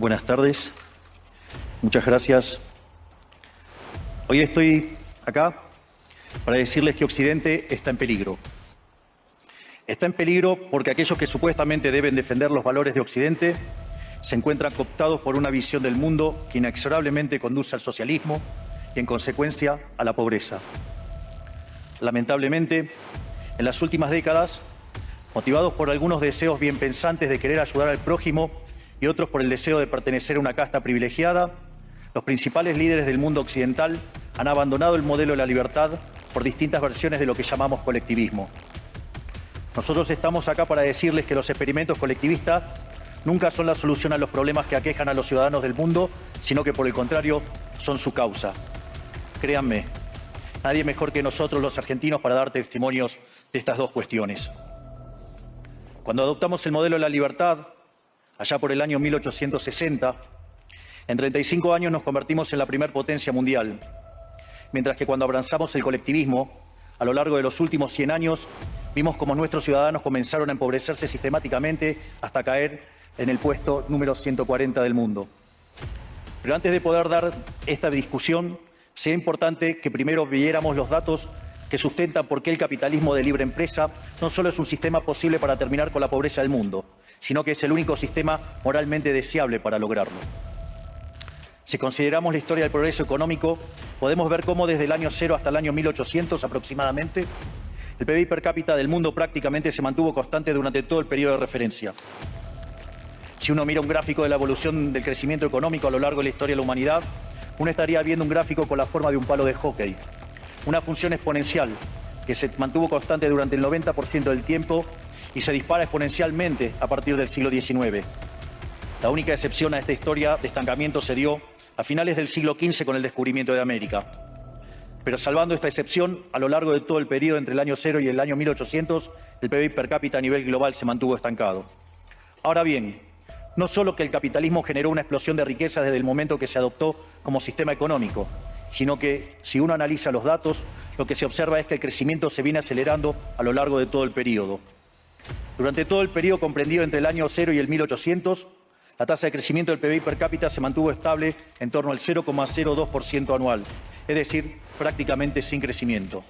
Buenas tardes. Muchas gracias. Hoy estoy acá para decirles que Occidente está en peligro. Está en peligro porque aquellos que supuestamente deben defender los valores de Occidente se encuentran cooptados por una visión del mundo que inexorablemente conduce al socialismo y, en consecuencia, a la pobreza. Lamentablemente, en las últimas décadas, motivados por algunos deseos bien pensantes de querer ayudar al prójimo y otros por el deseo de pertenecer a una casta privilegiada, los principales líderes del mundo occidental han abandonado el modelo de la libertad por distintas versiones de lo que llamamos colectivismo. Nosotros estamos acá para decirles que los experimentos colectivistas nunca son la solución a los problemas que aquejan a los ciudadanos del mundo, sino que por el contrario son su causa. Créanme, nadie mejor que nosotros los argentinos para dar testimonios de estas dos cuestiones. Cuando adoptamos el modelo de la libertad, allá por el año 1860, en 35 años nos convertimos en la primer potencia mundial, mientras que cuando abrazamos el colectivismo, a lo largo de los últimos 100 años, vimos cómo nuestros ciudadanos comenzaron a empobrecerse sistemáticamente hasta caer en el puesto número 140 del mundo. Pero antes de poder dar esta discusión, sería importante que primero viéramos los datos que sustentan por qué el capitalismo de libre empresa no solo es un sistema posible para terminar con la pobreza del mundo, sino que es el único sistema moralmente deseable para lograrlo. Si consideramos la historia del progreso económico, podemos ver cómo desde el año 0 hasta el año 1800 aproximadamente, el PBI per cápita del mundo prácticamente se mantuvo constante durante todo el periodo de referencia. Si uno mira un gráfico de la evolución del crecimiento económico a lo largo de la historia de la humanidad, uno estaría viendo un gráfico con la forma de un palo de hockey, una función exponencial que se mantuvo constante durante el 90% del tiempo y se dispara exponencialmente a partir del siglo XIX. La única excepción a esta historia de estancamiento se dio a finales del siglo XV con el descubrimiento de América. Pero salvando esta excepción, a lo largo de todo el periodo entre el año 0 y el año 1800, el PBI per cápita a nivel global se mantuvo estancado. Ahora bien, no solo que el capitalismo generó una explosión de riqueza desde el momento que se adoptó como sistema económico, sino que, si uno analiza los datos, lo que se observa es que el crecimiento se viene acelerando a lo largo de todo el periodo. Durante todo el periodo comprendido entre el año 0 y el 1800, la tasa de crecimiento del PBI per cápita se mantuvo estable en torno al 0,02% anual, es decir, prácticamente sin crecimiento.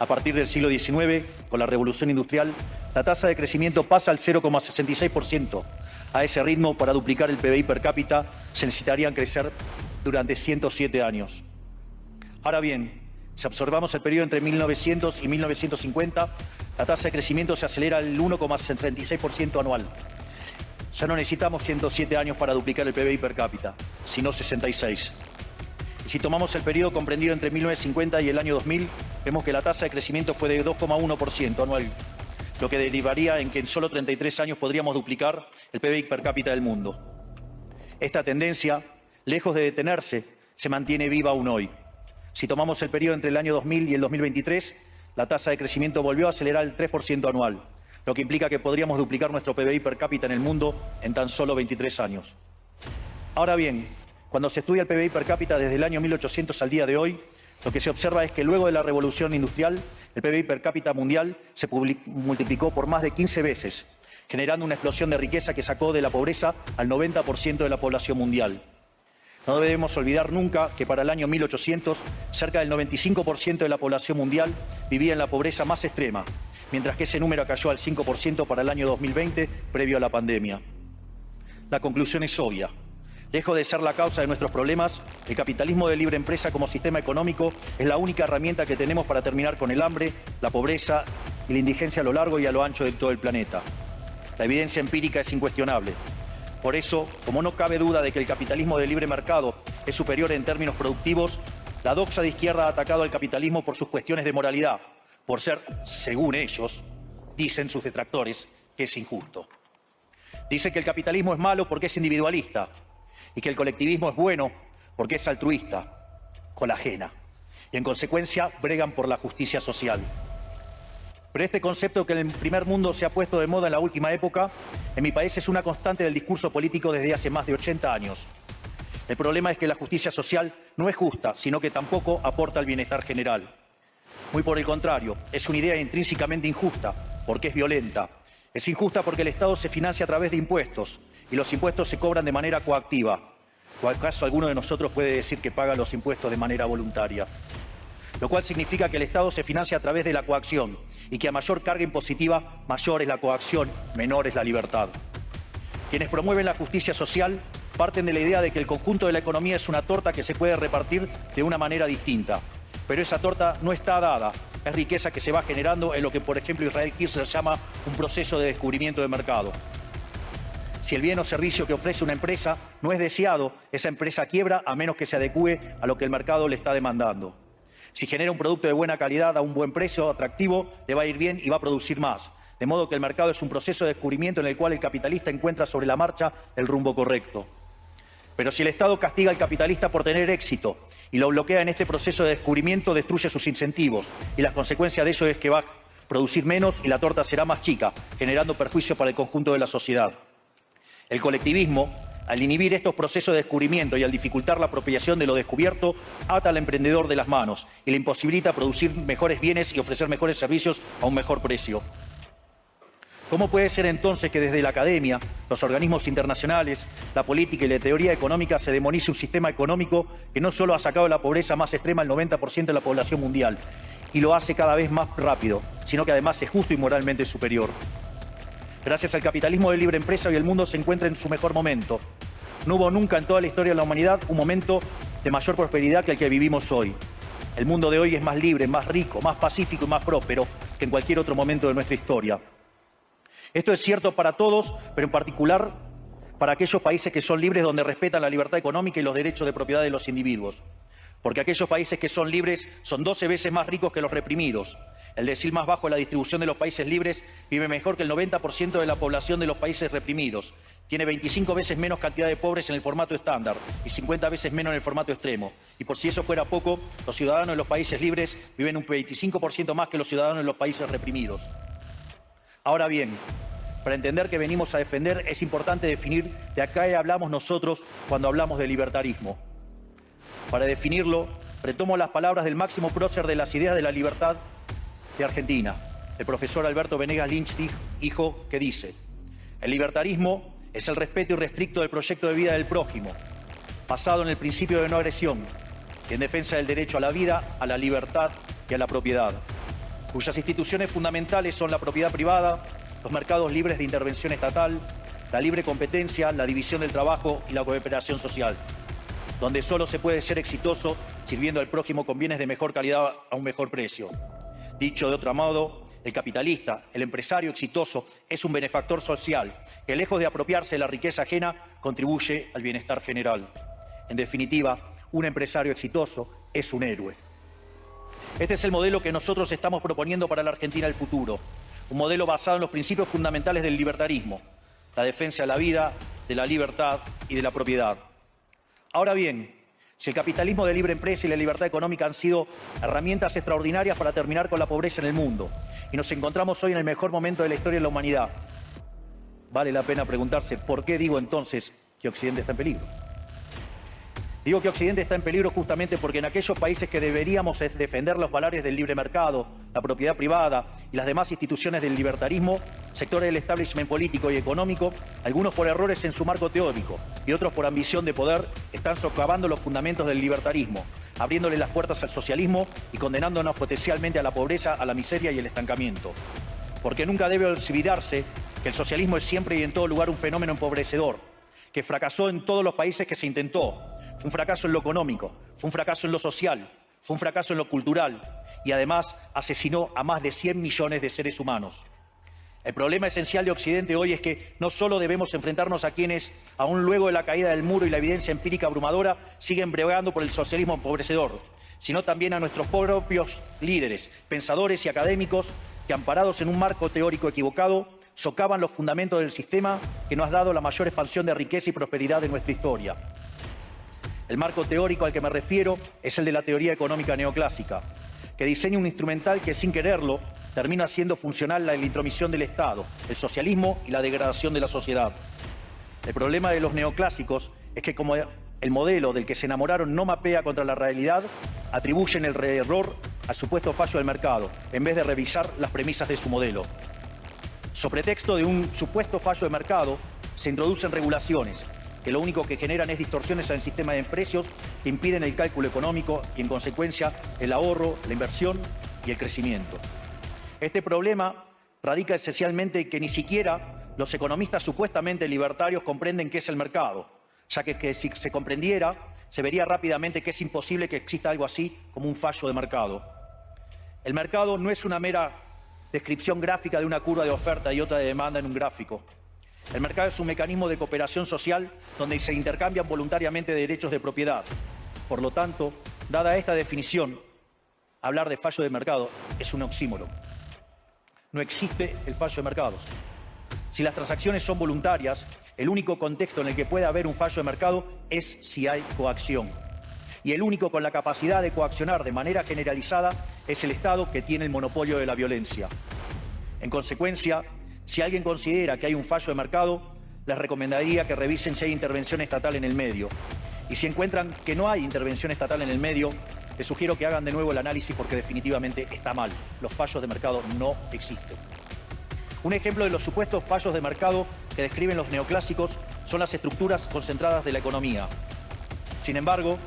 A partir del siglo XIX, con la revolución industrial, la tasa de crecimiento pasa al 0,66%. A ese ritmo, para duplicar el PBI per cápita, se necesitarían crecer durante 107 años. Ahora bien, si observamos el periodo entre 1900 y 1950, la tasa de crecimiento se acelera al 1,36% anual. Ya no necesitamos 107 años para duplicar el PBI per cápita, sino 66. Y si tomamos el periodo comprendido entre 1950 y el año 2000, vemos que la tasa de crecimiento fue de 2,1% anual, lo que derivaría en que en solo 33 años podríamos duplicar el PBI per cápita del mundo. Esta tendencia, lejos de detenerse, se mantiene viva aún hoy. Si tomamos el periodo entre el año 2000 y el 2023, la tasa de crecimiento volvió a acelerar el 3% anual, lo que implica que podríamos duplicar nuestro PBI per cápita en el mundo en tan solo 23 años. Ahora bien, cuando se estudia el PBI per cápita desde el año 1800 al día de hoy, lo que se observa es que luego de la revolución industrial, el PBI per cápita mundial se multiplicó por más de 15 veces, generando una explosión de riqueza que sacó de la pobreza al 90% de la población mundial. No debemos olvidar nunca que para el año 1800, cerca del 95% de la población mundial vivía en la pobreza más extrema, mientras que ese número cayó al 5% para el año 2020, previo a la pandemia. La conclusión es obvia. Lejos de ser la causa de nuestros problemas, el capitalismo de libre empresa como sistema económico es la única herramienta que tenemos para terminar con el hambre, la pobreza y la indigencia a lo largo y a lo ancho de todo el planeta. La evidencia empírica es incuestionable. Por eso, como no cabe duda de que el capitalismo de libre mercado es superior en términos productivos, la doxa de izquierda ha atacado al capitalismo por sus cuestiones de moralidad, por ser, según ellos, dicen sus detractores, que es injusto. Dice que el capitalismo es malo porque es individualista y que el colectivismo es bueno porque es altruista, colagena, y en consecuencia bregan por la justicia social. Pero este concepto que en el primer mundo se ha puesto de moda en la última época, en mi país es una constante del discurso político desde hace más de 80 años. El problema es que la justicia social no es justa, sino que tampoco aporta al bienestar general. Muy por el contrario, es una idea intrínsecamente injusta, porque es violenta. Es injusta porque el Estado se financia a través de impuestos y los impuestos se cobran de manera coactiva. ¿O acaso alguno de nosotros puede decir que paga los impuestos de manera voluntaria? Lo cual significa que el Estado se financia a través de la coacción y que a mayor carga impositiva, mayor es la coacción, menor es la libertad. Quienes promueven la justicia social parten de la idea de que el conjunto de la economía es una torta que se puede repartir de una manera distinta. Pero esa torta no está dada, es riqueza que se va generando en lo que, por ejemplo, Israel Kirzler llama un proceso de descubrimiento de mercado. Si el bien o servicio que ofrece una empresa no es deseado, esa empresa quiebra a menos que se adecúe a lo que el mercado le está demandando. Si genera un producto de buena calidad a un buen precio atractivo, le va a ir bien y va a producir más. De modo que el mercado es un proceso de descubrimiento en el cual el capitalista encuentra sobre la marcha el rumbo correcto. Pero si el Estado castiga al capitalista por tener éxito y lo bloquea en este proceso de descubrimiento, destruye sus incentivos y la consecuencia de ello es que va a producir menos y la torta será más chica, generando perjuicio para el conjunto de la sociedad. El colectivismo, al inhibir estos procesos de descubrimiento y al dificultar la apropiación de lo descubierto, ata al emprendedor de las manos y le imposibilita producir mejores bienes y ofrecer mejores servicios a un mejor precio. ¿Cómo puede ser entonces que desde la academia, los organismos internacionales, la política y la teoría económica se demonice un sistema económico que no solo ha sacado de la pobreza más extrema al 90% de la población mundial y lo hace cada vez más rápido, sino que además es justo y moralmente superior? Gracias al capitalismo de libre empresa, hoy el mundo se encuentra en su mejor momento. No hubo nunca en toda la historia de la humanidad un momento de mayor prosperidad que el que vivimos hoy. El mundo de hoy es más libre, más rico, más pacífico y más próspero que en cualquier otro momento de nuestra historia. Esto es cierto para todos, pero en particular para aquellos países que son libres, donde respetan la libertad económica y los derechos de propiedad de los individuos. Porque aquellos países que son libres son 12 veces más ricos que los reprimidos. El decil más bajo de la distribución de los países libres vive mejor que el 90% de la población de los países reprimidos. Tiene 25 veces menos cantidad de pobres en el formato estándar y 50 veces menos en el formato extremo. Y por si eso fuera poco, los ciudadanos de los países libres viven un 25% más que los ciudadanos de los países reprimidos. Ahora bien, para entender que venimos a defender es importante definir de acá hablamos nosotros cuando hablamos de libertarismo. Para definirlo, retomo las palabras del máximo prócer de las ideas de la libertad de Argentina, el profesor Alberto Venegas Lynch, hijo, que dice: el libertarismo es el respeto irrestricto del proyecto de vida del prójimo, basado en el principio de no agresión y en defensa del derecho a la vida, a la libertad y a la propiedad, cuyas instituciones fundamentales son la propiedad privada, los mercados libres de intervención estatal, la libre competencia, la división del trabajo y la cooperación social, donde solo se puede ser exitoso sirviendo al prójimo con bienes de mejor calidad a un mejor precio. Dicho de otro modo, el capitalista, el empresario exitoso, es un benefactor social que, lejos de apropiarse de la riqueza ajena, contribuye al bienestar general. En definitiva, un empresario exitoso es un héroe. Este es el modelo que nosotros estamos proponiendo para la Argentina del futuro. Un modelo basado en los principios fundamentales del libertarismo, la defensa de la vida, de la libertad y de la propiedad. Ahora bien, si el capitalismo de libre empresa y la libertad económica han sido herramientas extraordinarias para terminar con la pobreza en el mundo, y nos encontramos hoy en el mejor momento de la historia de la humanidad, vale la pena preguntarse por qué digo entonces que Occidente está en peligro. Digo que Occidente está en peligro justamente porque en aquellos países que deberíamos defender los valores del libre mercado, la propiedad privada y las demás instituciones del libertarismo, sectores del establishment político y económico, algunos por errores en su marco teórico y otros por ambición de poder, están socavando los fundamentos del libertarismo, abriéndole las puertas al socialismo y condenándonos potencialmente a la pobreza, a la miseria y el estancamiento. Porque nunca debe olvidarse que el socialismo es siempre y en todo lugar un fenómeno empobrecedor, que fracasó en todos los países que se intentó. Fue un fracaso en lo económico, fue un fracaso en lo social, fue un fracaso en lo cultural y además asesinó a más de 100 millones de seres humanos. El problema esencial de Occidente hoy es que no solo debemos enfrentarnos a quienes, aún luego de la caída del muro y la evidencia empírica abrumadora, siguen bregando por el socialismo empobrecedor, sino también a nuestros propios líderes, pensadores y académicos que, amparados en un marco teórico equivocado, socavan los fundamentos del sistema que nos ha dado la mayor expansión de riqueza y prosperidad de nuestra historia. El marco teórico al que me refiero es el de la teoría económica neoclásica, que diseña un instrumental que, sin quererlo, termina siendo funcional la intromisión del Estado, el socialismo y la degradación de la sociedad. El problema de los neoclásicos es que, como el modelo del que se enamoraron no mapea contra la realidad, atribuyen el error al supuesto fallo del mercado, en vez de revisar las premisas de su modelo. So pretexto de un supuesto fallo de mercado, Se introducen regulaciones que lo único que generan es distorsiones en el sistema de precios que impiden el cálculo económico y, en consecuencia, el ahorro, la inversión y el crecimiento. Este problema radica esencialmente en que ni siquiera los economistas supuestamente libertarios comprenden qué es el mercado, ya que si se comprendiera, se vería rápidamente que es imposible que exista algo así como un fallo de mercado. El mercado no es una mera descripción gráfica de una curva de oferta y otra de demanda en un gráfico. El mercado es un mecanismo de cooperación social donde se intercambian voluntariamente derechos de propiedad. Por lo tanto, dada esta definición, hablar de fallo de mercado es un oxímoron. No existe el fallo de mercados. Si las transacciones son voluntarias, el único contexto en el que puede haber un fallo de mercado es si hay coacción. Y el único con la capacidad de coaccionar de manera generalizada es el Estado, que tiene el monopolio de la violencia. En consecuencia, si alguien considera que hay un fallo de mercado, les recomendaría que revisen si hay intervención estatal en el medio. Y si encuentran que no hay intervención estatal en el medio, les sugiero que hagan de nuevo el análisis porque definitivamente está mal. Los fallos de mercado no existen. Un ejemplo de los supuestos fallos de mercado que describen los neoclásicos son las estructuras concentradas de la economía. Sin embargo,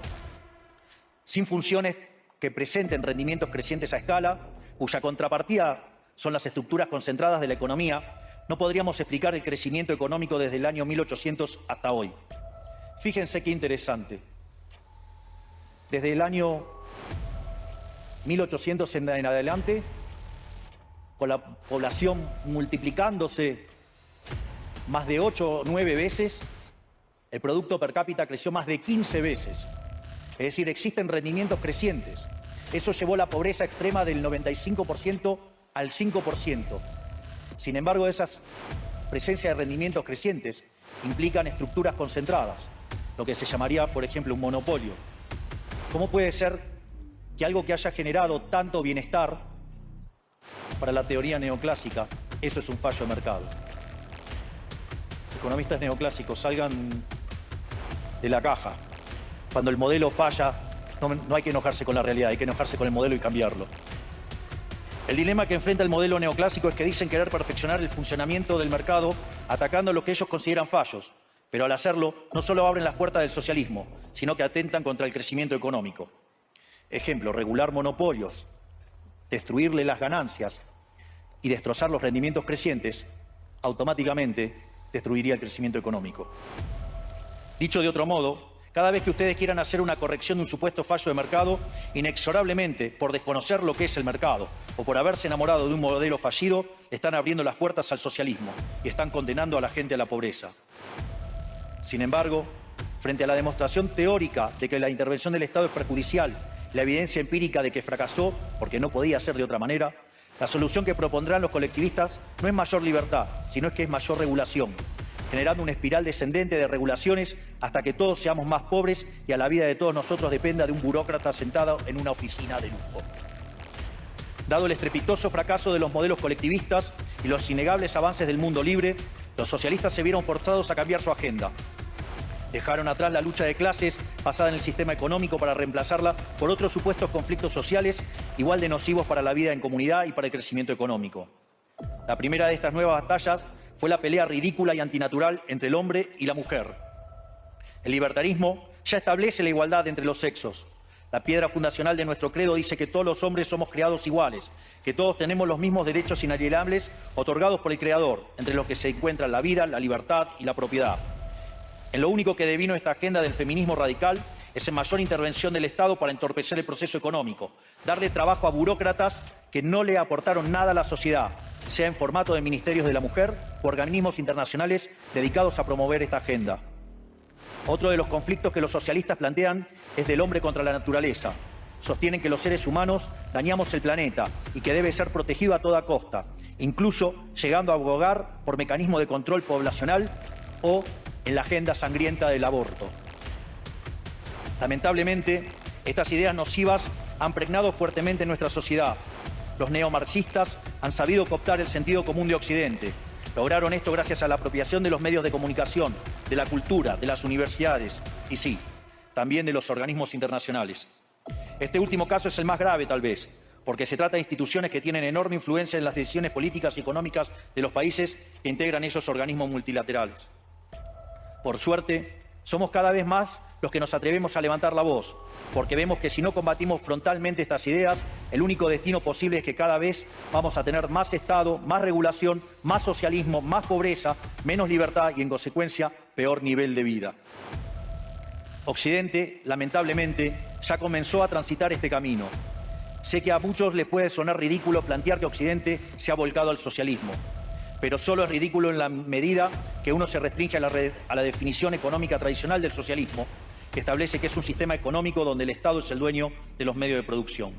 sin funciones que presenten rendimientos crecientes a escala, cuya contrapartida son las estructuras concentradas de la economía, no podríamos explicar el crecimiento económico desde el año 1800 hasta hoy. Fíjense qué interesante. Desde el año 1800 en adelante, con la población multiplicándose más de 8 o 9 veces, el Producto Per Cápita creció más de 15 veces. Es decir, existen rendimientos crecientes. Eso llevó la pobreza extrema del 95% al 5%. Sin embargo, esas presencias de rendimientos crecientes implican estructuras concentradas, lo que se llamaría, por ejemplo, un monopolio. ¿Cómo puede ser que algo que haya generado tanto bienestar para la teoría neoclásica, eso es un fallo de mercado? Economistas neoclásicos, salgan de la caja. Cuando el modelo falla, no hay que enojarse con la realidad, hay que enojarse con el modelo y cambiarlo. El dilema que enfrenta el modelo neoclásico es que dicen querer perfeccionar el funcionamiento del mercado atacando lo que ellos consideran fallos, pero al hacerlo no solo abren las puertas del socialismo, sino que atentan contra el crecimiento económico. Ejemplo, regular monopolios, destruirle las ganancias y destrozar los rendimientos crecientes, automáticamente destruiría el crecimiento económico. Dicho de otro modo, cada vez que ustedes quieran hacer una corrección de un supuesto fallo de mercado, inexorablemente, por desconocer lo que es el mercado o por haberse enamorado de un modelo fallido, están abriendo las puertas al socialismo y están condenando a la gente a la pobreza. Sin embargo, frente a la demostración teórica de que la intervención del Estado es perjudicial, la evidencia empírica de que fracasó porque no podía ser de otra manera, la solución que propondrán los colectivistas no es mayor libertad, sino es que es mayor regulación, generando una espiral descendente de regulaciones hasta que todos seamos más pobres y a la vida de todos nosotros dependa de un burócrata sentado en una oficina de lujo. Dado el estrepitoso fracaso de los modelos colectivistas y los innegables avances del mundo libre, los socialistas se vieron forzados a cambiar su agenda. Dejaron atrás la lucha de clases basada en el sistema económico para reemplazarla por otros supuestos conflictos sociales igual de nocivos para la vida en comunidad y para el crecimiento económico. La primera de estas nuevas batallas fue la pelea ridícula y antinatural entre el hombre y la mujer. El libertarismo ya establece la igualdad entre los sexos. La piedra fundacional de nuestro credo dice que todos los hombres somos creados iguales, que todos tenemos los mismos derechos inalienables otorgados por el Creador, entre los que se encuentran la vida, la libertad y la propiedad. En lo único que devino esta agenda del feminismo radical es en mayor intervención del Estado para entorpecer el proceso económico, darle trabajo a burócratas que no le aportaron nada a la sociedad, sea en formato de ministerios de la mujer o organismos internacionales dedicados a promover esta agenda. Otro de los conflictos que los socialistas plantean es del hombre contra la naturaleza. Sostienen que los seres humanos dañamos el planeta y que debe ser protegido a toda costa, incluso llegando a abogar por mecanismos de control poblacional o en la agenda sangrienta del aborto. Lamentablemente, estas ideas nocivas han pregnado fuertemente en nuestra sociedad. Los neomarxistas han sabido cooptar el sentido común de Occidente. Lograron esto gracias a la apropiación de los medios de comunicación, de la cultura, de las universidades y sí, también de los organismos internacionales. Este último caso es el más grave, tal vez, porque se trata de instituciones que tienen enorme influencia en las decisiones políticas y económicas de los países que integran esos organismos multilaterales. Por suerte, somos cada vez más los que nos atrevemos a levantar la voz, porque vemos que si no combatimos frontalmente estas ideas, el único destino posible es que cada vez vamos a tener más Estado, más regulación, más socialismo, más pobreza, menos libertad y, en consecuencia, peor nivel de vida. Occidente, lamentablemente, ya comenzó a transitar este camino. Sé que a muchos les puede sonar ridículo plantear que Occidente se ha volcado al socialismo, pero solo es ridículo en la medida que uno se restringe a la definición económica tradicional del socialismo, que establece que es un sistema económico donde el Estado es el dueño de los medios de producción.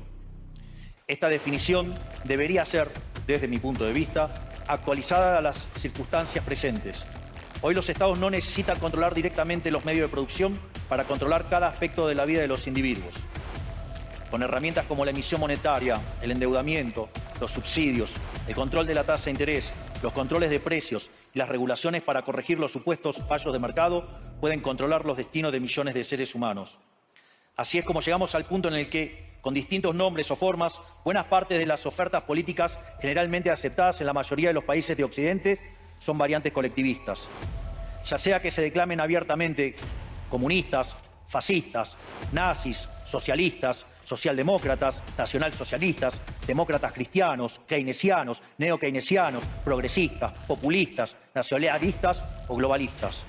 Esta definición debería ser, desde mi punto de vista, actualizada a las circunstancias presentes. Hoy los Estados no necesitan controlar directamente los medios de producción para controlar cada aspecto de la vida de los individuos. Con herramientas como la emisión monetaria, el endeudamiento, los subsidios, el control de la tasa de interés, los controles de precios y las regulaciones para corregir los supuestos fallos de mercado pueden controlar los destinos de millones de seres humanos. Así es como llegamos al punto en el que, con distintos nombres o formas, buenas partes de las ofertas políticas generalmente aceptadas en la mayoría de los países de Occidente son variantes colectivistas. Ya sea que se declamen abiertamente comunistas, fascistas, nazis, socialistas, socialdemócratas, nacionalsocialistas, demócratas cristianos, keynesianos, neokeynesianos, progresistas, populistas, nacionalistas o globalistas.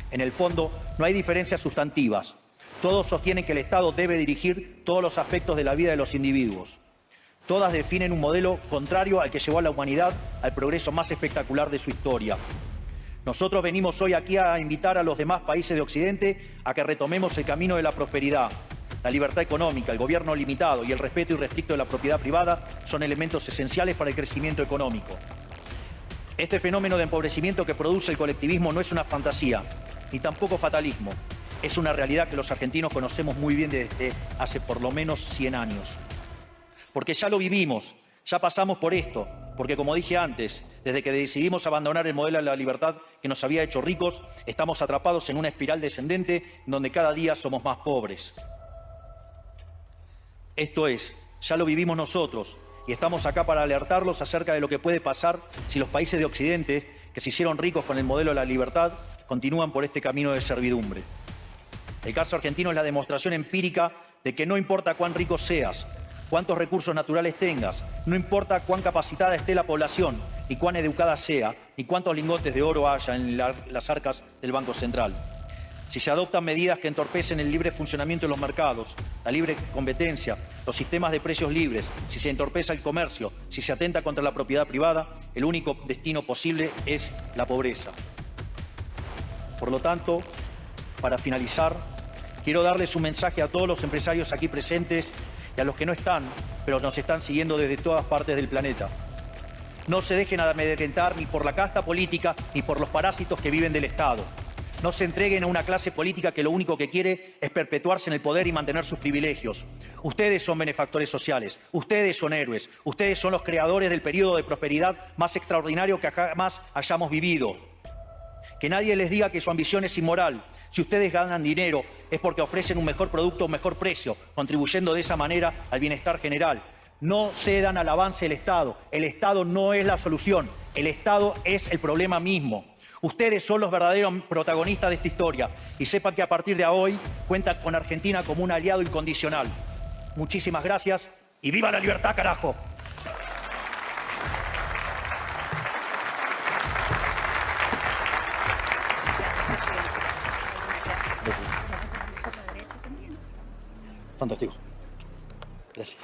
En el fondo, no hay diferencias sustantivas. Todos sostienen que el Estado debe dirigir todos los aspectos de la vida de los individuos. Todas definen un modelo contrario al que llevó a la humanidad al progreso más espectacular de su historia. Nosotros venimos hoy aquí a invitar a los demás países de Occidente a que retomemos el camino de la prosperidad. La libertad económica, el gobierno limitado y el respeto irrestricto de la propiedad privada son elementos esenciales para el crecimiento económico. Este fenómeno de empobrecimiento que produce el colectivismo no es una fantasía, ni tampoco fatalismo. Es una realidad que los argentinos conocemos muy bien desde hace por lo menos 100 años. Porque ya lo vivimos, ya pasamos por esto, porque como dije antes, desde que decidimos abandonar el modelo de la libertad que nos había hecho ricos, estamos atrapados en una espiral descendente en donde cada día somos más pobres. Esto es, ya lo vivimos nosotros y estamos acá para alertarlos acerca de lo que puede pasar si los países de Occidente, que se hicieron ricos con el modelo de la libertad, continúan por este camino de servidumbre. El caso argentino es la demostración empírica de que no importa cuán rico seas, cuántos recursos naturales tengas, no importa cuán capacitada esté la población, ni cuán educada sea, ni cuántos lingotes de oro haya en las arcas del Banco Central. Si se adoptan medidas que entorpecen el libre funcionamiento de los mercados, la libre competencia, los sistemas de precios libres, si se entorpece el comercio, si se atenta contra la propiedad privada, el único destino posible es la pobreza. Por lo tanto, para finalizar, quiero darles un mensaje a todos los empresarios aquí presentes y a los que no están, pero nos están siguiendo desde todas partes del planeta. No se dejen amedrentar ni por la casta política ni por los parásitos que viven del Estado. No se entreguen a una clase política que lo único que quiere es perpetuarse en el poder y mantener sus privilegios. Ustedes son benefactores sociales, ustedes son héroes, ustedes son los creadores del periodo de prosperidad más extraordinario que jamás hayamos vivido. Que nadie les diga que su ambición es inmoral. Si ustedes ganan dinero es porque ofrecen un mejor producto a un mejor precio, contribuyendo de esa manera al bienestar general. No cedan al avance del Estado. El Estado no es la solución. El Estado es el problema mismo. Ustedes son los verdaderos protagonistas de esta historia y sepan que a partir de hoy cuentan con Argentina como un aliado incondicional. Muchísimas gracias y ¡viva la libertad, carajo! Fantástico. Gracias.